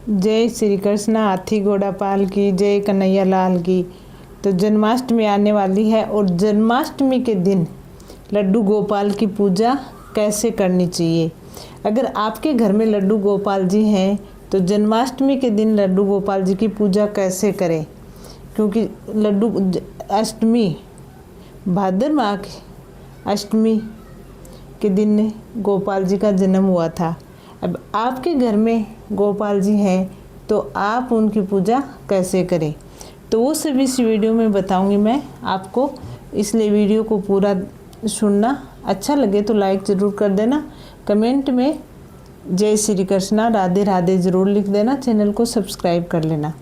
जय श्री कृष्ण। हाथी घोड़ा पाल की जय, कन्हैया लाल की। तो जन्माष्टमी आने वाली है और जन्माष्टमी के दिन लड्डू गोपाल की पूजा कैसे करनी चाहिए। अगर आपके घर में लड्डू गोपाल जी हैं तो जन्माष्टमी के दिन लड्डू गोपाल जी की पूजा कैसे करें, क्योंकि लड्डू अष्टमी भाद्र माह की अष्टमी के दिन गोपाल जी का जन्म हुआ था। अब आपके घर में गोपाल जी हैं तो आप उनकी पूजा कैसे करें, तो वो सभी इस वीडियो में बताऊंगी मैं आपको। इसलिए वीडियो को पूरा सुनना। अच्छा लगे तो लाइक ज़रूर कर देना, कमेंट में जय श्री कृष्णा राधे राधे ज़रूर लिख देना, चैनल को सब्सक्राइब कर लेना।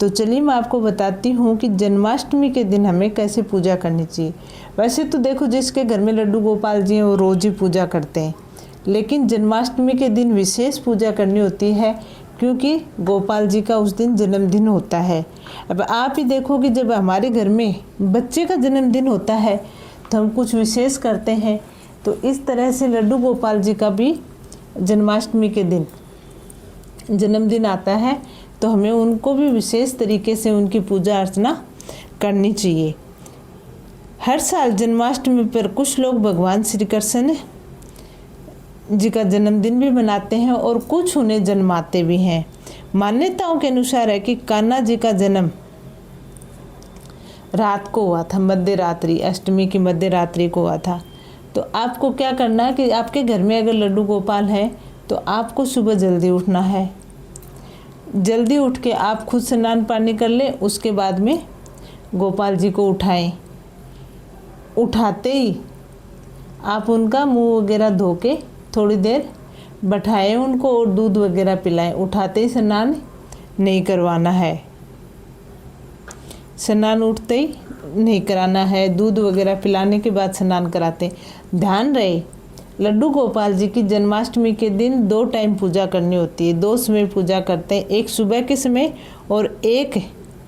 तो चलिए मैं आपको बताती हूँ कि जन्माष्टमी के दिन हमें कैसे पूजा करनी चाहिए। वैसे तो देखो, जिसके घर में लड्डू गोपाल जी हैं वो रोज़ ही पूजा करते हैं, लेकिन जन्माष्टमी के दिन विशेष पूजा करनी होती है क्योंकि गोपाल जी का उस दिन जन्मदिन होता है। अब आप ही देखो कि जब हमारे घर में बच्चे का जन्मदिन होता है तो हम कुछ विशेष करते हैं। तो इस तरह से लड्डू गोपाल जी का भी जन्माष्टमी के दिन जन्मदिन आता है, तो हमें उनको भी विशेष तरीके से उनकी पूजा अर्चना करनी चाहिए। हर साल जन्माष्टमी पर कुछ लोग भगवान श्री कृष्ण जी का जन्मदिन भी मनाते हैं और कुछ उन्हें जन्माते भी हैं। मान्यताओं के अनुसार है कि कान्हा जी का जन्म रात को हुआ था, मध्य रात्रि, अष्टमी की मध्य रात्रि को हुआ था। तो आपको क्या करना है कि आपके घर में अगर लड्डू गोपाल है तो आपको सुबह जल्दी उठना है। जल्दी उठ के आप खुद स्नान पानी कर लें, उसके बाद में गोपाल जी को उठाएं। उठाते ही आप उनका मुंह वगैरह धो के थोड़ी देर बैठाएं उनको और दूध वगैरह पिलाएं। उठाते ही स्नान नहीं करवाना है, स्नान उठते ही नहीं कराना है। दूध वगैरह पिलाने के बाद स्नान कराते हैं। ध्यान रहे, लड्डू गोपाल जी की जन्माष्टमी के दिन 2 टाइम पूजा करनी होती है। 2 समय पूजा करते हैं, एक सुबह के समय और एक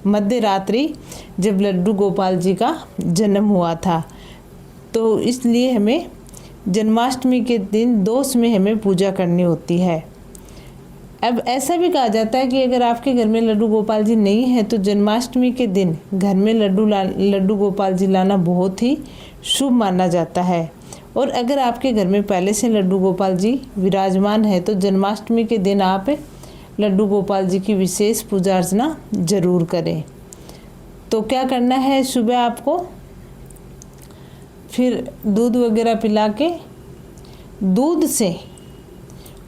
मध्य रात्रि जब लड्डू गोपाल जी का जन्म हुआ था। तो इसलिए हमें जन्माष्टमी के दिन 2 समय हमें पूजा करनी होती है। अब ऐसा भी कहा जाता है कि अगर आपके घर में लड्डू गोपाल जी नहीं है तो जन्माष्टमी के दिन घर में लड्डू गोपाल जी लाना बहुत ही शुभ माना जाता है। और अगर आपके घर में पहले से लड्डू गोपाल जी विराजमान है तो जन्माष्टमी के दिन आप लड्डू गोपाल जी की विशेष पूजा अर्चना जरूर करें। तो क्या करना है, सुबह आपको फिर दूध वगैरह पिला के दूध से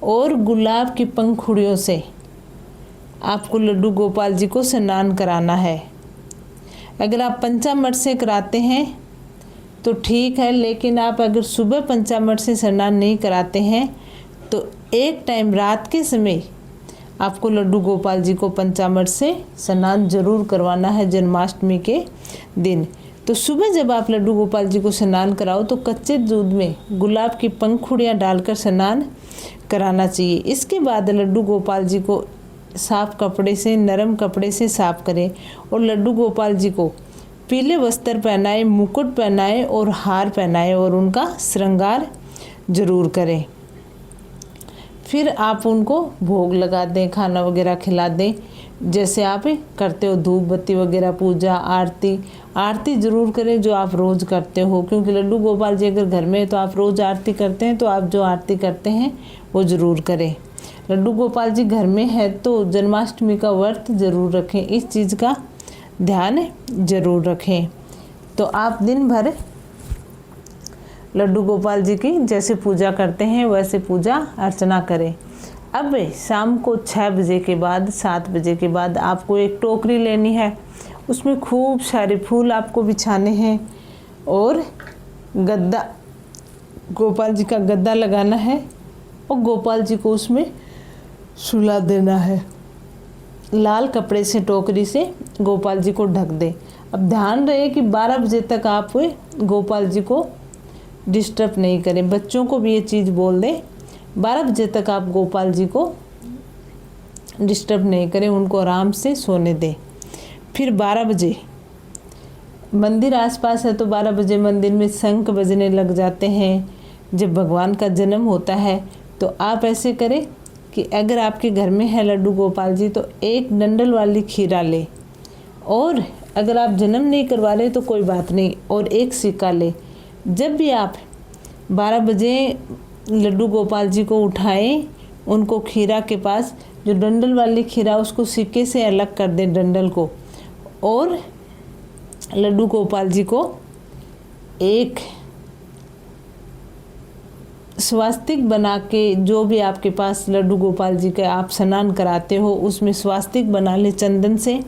और गुलाब की पंखुड़ियों से आपको लड्डू गोपाल जी को स्नान कराना है। अगर आप पंचामृत से कराते हैं तो ठीक है, लेकिन आप अगर सुबह पंचामृत से स्नान नहीं कराते हैं तो एक टाइम रात के समय आपको लड्डू गोपाल जी को पंचामृत से स्नान जरूर करवाना है जन्माष्टमी के दिन। तो सुबह जब आप लड्डू गोपाल जी को स्नान कराओ तो कच्चे दूध में गुलाब की पंखुड़ियाँ डालकर स्नान कराना चाहिए। इसके बाद लड्डू गोपाल जी को साफ कपड़े से, नरम कपड़े से साफ करें और लड्डू गोपाल जी को पीले वस्त्र पहनाएं, मुकुट पहनाएं और हार पहनाएं और उनका श्रृंगार जरूर करें। फिर आप उनको भोग लगा दें, खाना वगैरह खिला दें जैसे आप करते हो, धूप बत्ती वगैरह, पूजा आरती ज़रूर करें जो आप रोज़ करते हो। क्योंकि लड्डू गोपाल जी अगर घर में है तो आप रोज़ आरती करते हैं, तो आप जो आरती करते हैं वो ज़रूर करें। लड्डू गोपाल जी घर में है तो जन्माष्टमी का व्रत ज़रूर रखें, इस चीज़ का ध्यान ज़रूर रखें। तो आप दिन भर लड्डू गोपाल जी की जैसे पूजा करते हैं वैसे पूजा अर्चना करें। अब शाम को 6 बजे के बाद, 7 बजे के बाद आपको एक टोकरी लेनी है, उसमें खूब सारे फूल आपको बिछाने हैं और गद्दा, गोपाल जी का गद्दा लगाना है और गोपाल जी को उसमें सुला देना है। लाल कपड़े से टोकरी से गोपाल जी को ढक दें। अब ध्यान रहे कि 12 बजे तक आप गोपाल जी को डिस्टर्ब नहीं करें। बच्चों को भी ये चीज़ बोल दें, 12 बजे तक आप गोपाल जी को डिस्टर्ब नहीं करें, उनको आराम से सोने दें। फिर 12 बजे मंदिर आसपास है तो 12 बजे मंदिर में शंख बजने लग जाते हैं जब भगवान का जन्म होता है। तो आप ऐसे करें कि अगर आपके घर में है लड्डू गोपाल जी तो एक डंडल वाली खीरा ले, और अगर आप जन्म नहीं करवा रहे तो कोई बात नहीं, और एक सिक्का ले। जब भी आप 12 बजे लड्डू गोपाल जी को उठाएं, उनको खीरा के पास जो डंडल वाली खीरा उसको सिक्के से अलग कर दें डंडल को, और लड्डू गोपाल जी को एक स्वास्तिक बना के, जो भी आपके पास लड्डू गोपाल जी का आप स्नान कराते हो उसमें स्वास्तिक बना ले चंदन से,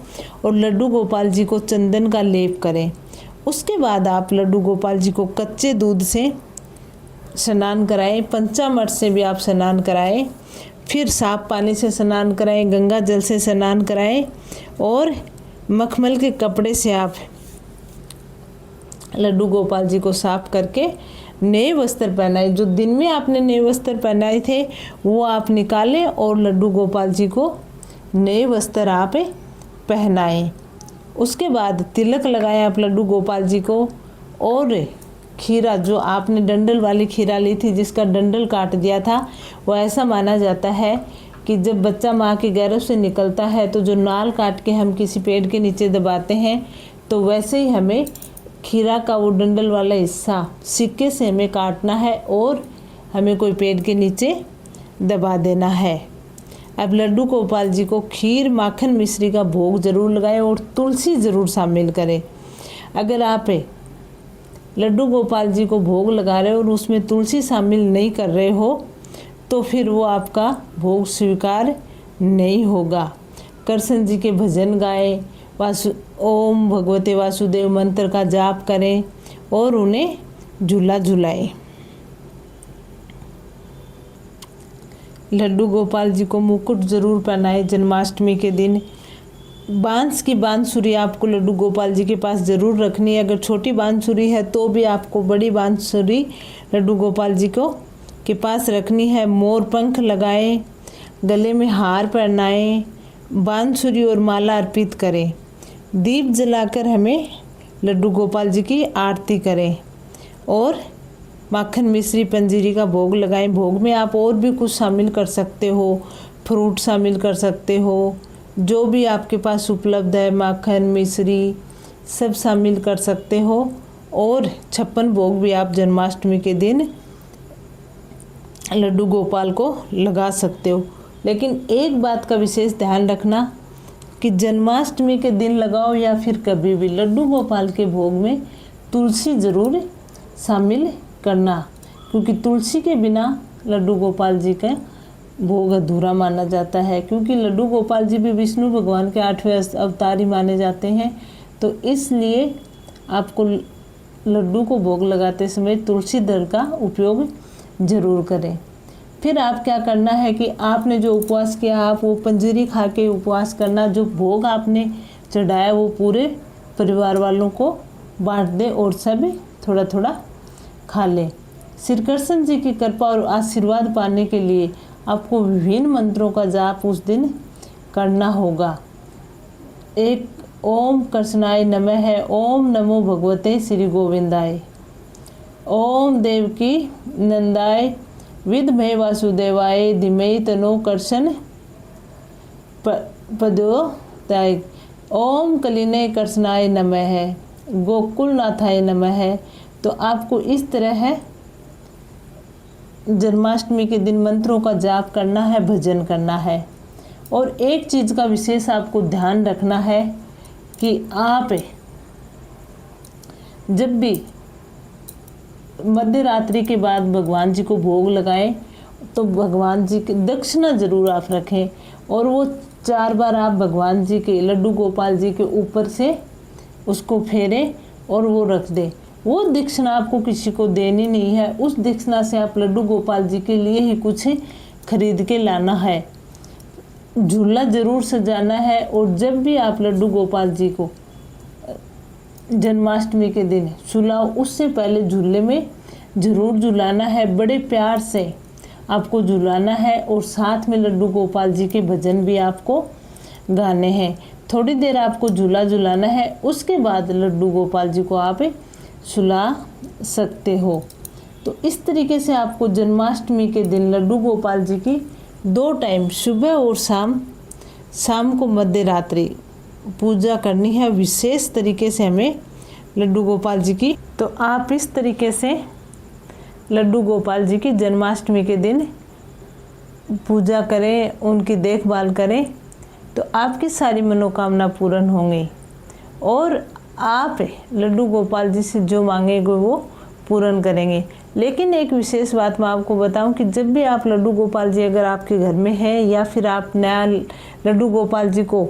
और लड्डू गोपाल जी को चंदन का लेप करें। उसके बाद आप लड्डू गोपाल जी को कच्चे दूध से स्नान कराएं, पंचामृत से भी आप स्नान कराएं, फिर साफ पानी से स्नान कराएं, गंगा जल से स्नान कराएं, और मखमल के कपड़े से आप लड्डू गोपाल जी को साफ करके नए वस्त्र पहनाए। जो दिन में आपने नए वस्त्र पहनाए थे वो आप निकालें और लड्डू गोपाल जी को नए वस्त्र आप पहनाएं। उसके बाद तिलक लगाएं आप लड्डू गोपाल जी को, और खीरा जो आपने डंडल वाली खीरा ली थी जिसका डंडल काट दिया था, वो ऐसा माना जाता है कि जब बच्चा माँ के गर्भ से निकलता है तो जो नाल काट के हम किसी पेड़ के नीचे दबाते हैं, तो वैसे ही हमें खीरा का वो डंडल वाला हिस्सा सिक्के से हमें काटना है और हमें कोई पेड़ के नीचे दबा देना है। अब लड्डू गोपाल जी को खीर माखन मिश्री का भोग ज़रूर लगाएं और तुलसी ज़रूर शामिल करें। अगर आप लड्डू गोपाल जी को भोग लगा रहे हो और उसमें तुलसी शामिल नहीं कर रहे हो तो फिर वो आपका भोग स्वीकार नहीं होगा। कृष्ण जी के भजन गाएं, ओम भगवते वासुदेव मंत्र का जाप करें और उन्हें झूला झुलाएं। लड्डू गोपाल जी को मुकुट ज़रूर पहनाएं जन्माष्टमी के दिन। बांस की बांसुरी आपको लड्डू गोपाल जी के पास ज़रूर रखनी है। अगर छोटी बांसुरी है तो भी आपको बड़ी बांसुरी लड्डू गोपाल जी को के पास रखनी है। मोर पंख लगाएं, गले में हार पहनाएं, बांसुरी और माला अर्पित करें। दीप जलाकर हमें लड्डू गोपाल जी की आरती करें और माखन मिश्री पंजीरी का भोग लगाएं। भोग में आप और भी कुछ शामिल कर सकते हो, फ्रूट शामिल कर सकते हो, जो भी आपके पास उपलब्ध है, माखन मिश्री सब शामिल कर सकते हो। और 56 भोग भी आप जन्माष्टमी के दिन लड्डू गोपाल को लगा सकते हो। लेकिन एक बात का विशेष ध्यान रखना कि जन्माष्टमी के दिन लगाओ या फिर कभी भी लड्डू गोपाल के भोग में तुलसी ज़रूर शामिल करना, क्योंकि तुलसी के बिना लड्डू गोपाल जी का भोग अधूरा माना जाता है। क्योंकि लड्डू गोपाल जी भी विष्णु भगवान के 8वें अवतार ही माने जाते हैं, तो इसलिए आपको लड्डू को भोग लगाते समय तुलसी दल का उपयोग ज़रूर करें। फिर आप क्या करना है कि आपने जो उपवास किया आप वो पंजीरी खा के उपवास करना। जो भोग आपने चढ़ाया वो पूरे परिवार वालों को बांट दें और सब थोड़ा थोड़ा खा लें। श्री कृष्ण जी की कृपा और आशीर्वाद पाने के लिए आपको विभिन्न मंत्रों का जाप उस दिन करना होगा। एक ओम कृष्णाय नमः है, ओम नमो भगवते श्री गोविंदाय, ओम देवकी नंदाय विद्महे वासुदेवाय धीमहि तन्नो कृष्ण प्रचोदयात्, ओम कलिने कृष्णाय नमः है, गोकुलनाथाय नमः है। तो आपको इस तरह है जन्माष्टमी के दिन मंत्रों का जाप करना है, भजन करना है। और एक चीज़ का विशेष आपको ध्यान रखना है कि आप जब भी मध्य रात्रि के बाद भगवान जी को भोग लगाएं तो भगवान जी की दक्षिणा ज़रूर आप रखें और वो 4 बार आप भगवान जी के लड्डू गोपाल जी के ऊपर से उसको फेरें और वो रख दें। वो दक्षिणा आपको किसी को देनी नहीं है, उस दक्षिणा से आप लड्डू गोपाल जी के लिए ही कुछ खरीद के लाना है। झूला ज़रूर सजाना है और जब भी आप लड्डू गोपाल जी को जन्माष्टमी के दिन सुलाओ उससे पहले झूले में ज़रूर झुलाना है। बड़े प्यार से आपको झुलाना है और साथ में लड्डू गोपाल जी के भजन भी आपको गाने हैं। थोड़ी देर आपको झूला झुलाना है, उसके बाद लड्डू गोपाल जी को आप सुला सकते हो। तो इस तरीके से आपको जन्माष्टमी के दिन लड्डू गोपाल जी की 2 टाइम सुबह और शाम को मध्य रात्रि पूजा करनी है विशेष तरीके से हमें लड्डू गोपाल जी की। तो आप इस तरीके से लड्डू गोपाल जी की जन्माष्टमी के दिन पूजा करें, उनकी देखभाल करें, तो आपकी सारी मनोकामना पूर्ण होंगी और आप लड्डू गोपाल जी से जो मांगेंगे वो पूर्ण करेंगे। लेकिन एक विशेष बात मैं आपको बताऊं कि जब भी आप लड्डू गोपाल जी अगर आपके घर में है या फिर आप नया लड्डू गोपाल जी को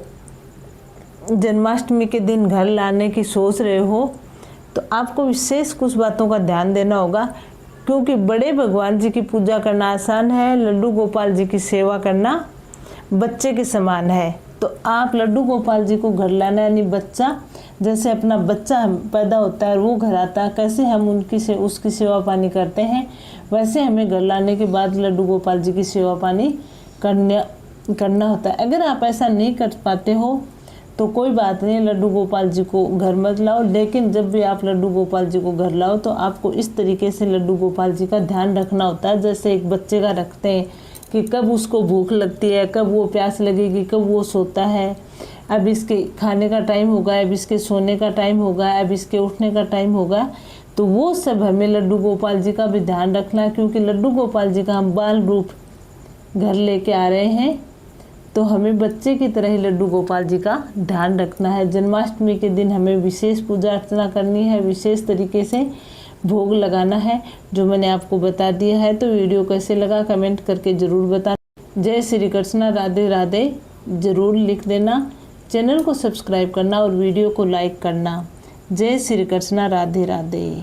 जन्माष्टमी के दिन घर लाने की सोच रहे हो, तो आपको विशेष कुछ बातों का ध्यान देना होगा, क्योंकि बड़े भगवान जी की पूजा करना आसान है, लड्डू गोपाल जी की सेवा करना बच्चे के समान है। तो आप लड्डू गोपाल जी को घर लाना, यानी बच्चा जैसे अपना बच्चा पैदा होता है और वो घर आता है, कैसे हम उसकी सेवा पानी करते हैं, वैसे हमें घर लाने के बाद लड्डू गोपाल जी की सेवा पानी करना होता है। अगर आप ऐसा नहीं कर पाते हो तो कोई बात नहीं, लड्डू गोपाल जी को घर मत लाओ, लेकिन जब भी आप लड्डू गोपाल जी को घर लाओ तो आपको इस तरीके से लड्डू गोपाल जी का ध्यान रखना होता है, जैसे एक बच्चे का रखते हैं कि कब उसको भूख लगती है, कब वो प्यास लगेगी, कब वो सोता है, अब इसके खाने का टाइम होगा, अब इसके सोने का टाइम होगा, अब इसके उठने का टाइम होगा। तो वो सब हमें लड्डू गोपाल जी का भी ध्यान रखना है, क्योंकि लड्डू गोपाल जी का हम बाल रूप घर लेके आ रहे हैं, तो हमें बच्चे की तरह ही लड्डू गोपाल जी का ध्यान रखना है। जन्माष्टमी के दिन हमें विशेष पूजा अर्चना करनी है, विशेष तरीके से भोग लगाना है, जो मैंने आपको बता दिया है। तो वीडियो कैसे लगा कमेंट करके ज़रूर बताना। जय श्री कृष्णा, राधे राधे ज़रूर लिख देना। चैनल को सब्सक्राइब करना और वीडियो को लाइक करना। जय श्री कृष्णा, राधे राधे।